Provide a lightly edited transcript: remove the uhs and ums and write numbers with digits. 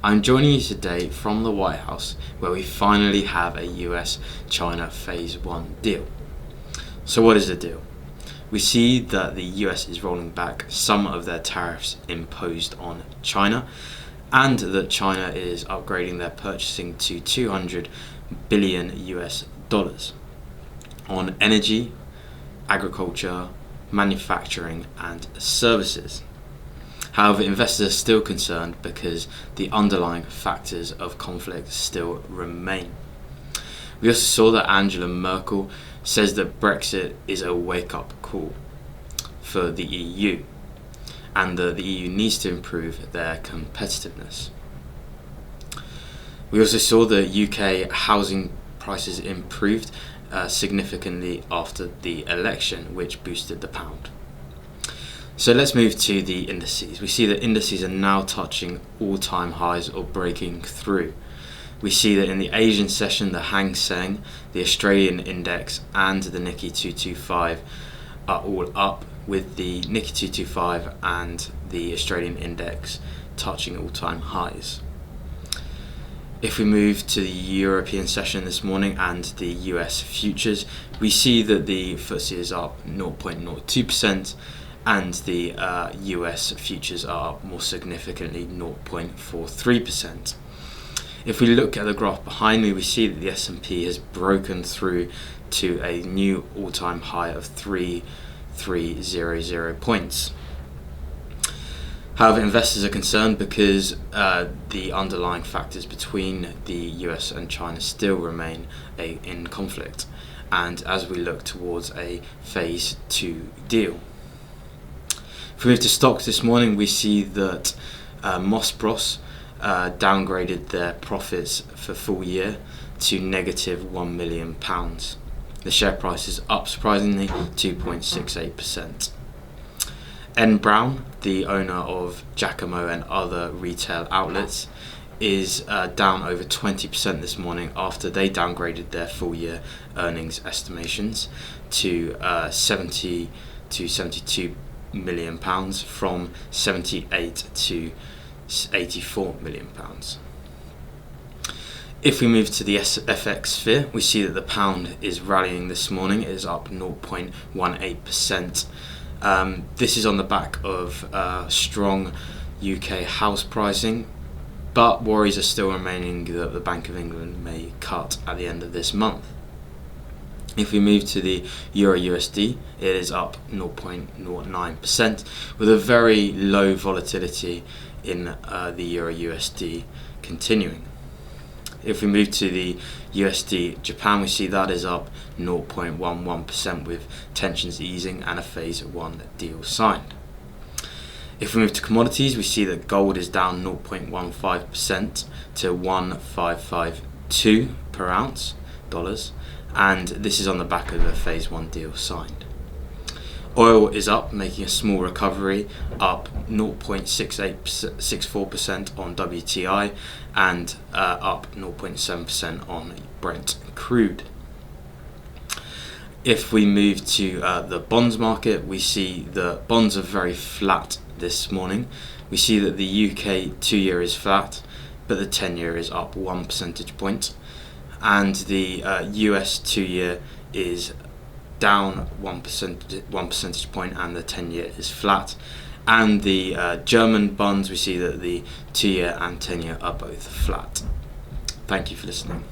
I'm joining you today from the White House, where we finally have a US-China Phase 1 deal. So what is the deal? We see that the US is rolling back some of their tariffs imposed on China, and that China is upgrading their purchasing to $200 billion on energy, agriculture, manufacturing and services. However, investors are still concerned because the underlying factors of conflict still remain. We also saw that Angela Merkel says that Brexit is a wake-up call for the EU and that the EU needs to improve their competitiveness. We also saw that UK housing prices improved significantly after the election, which boosted the pound. So let's move to the indices. We see that indices are now touching all-time highs or breaking through. We see that in the Asian session, the Hang Seng, the Australian index and the Nikkei 225 are all up, with the Nikkei 225 and the Australian index touching all-time highs. If we move to the European session this morning and the US futures, we see that the FTSE is up 0.02%, and the US futures are up more significantly 0.43%. If we look at the graph behind me, we see that the S&P has broken through to a new all-time high of 3,300 points. However, investors are concerned because the underlying factors between the US and China still remain in conflict, and as we look towards a Phase 2 deal. If we move to stocks this morning, we see that Moss Bros downgraded their profits for full year to negative £1 million. The share price is up surprisingly 2.68%. N Brown, the owner of Jacamo and other retail outlets, is down over 20% this morning after they downgraded their full year earnings estimations to 70 to 72 million pounds from 78 to 84 million pounds. If we move to the FX sphere, we see that the pound is rallying this morning. It is up 0.18%. This is on the back of strong UK house pricing, but worries are still remaining that the Bank of England may cut at the end of this month. If we move to the Euro USD, it is up 0.09% with a very low volatility in the Euro USD continuing. If we move to the USD Japan, we see that is up 0.11% with tensions easing and a Phase 1 deal signed. If we move to commodities, we see that gold is down 0.15% to 1,552 per ounce dollars, and this is on the back of a Phase 1 deal signed. Oil is up, making a small recovery, up 0.64% on WTI and up 0.7% on Brent crude. If we move to the bonds market, we see the bonds are very flat this morning. We see that the UK 2-year is flat, but the 10-year is up 1 percentage point, and the US 2-year is down 1 percentage point, and the 10-year is flat. And the German bonds, we see that the 2-year and 10-year are both flat. Thank you for listening.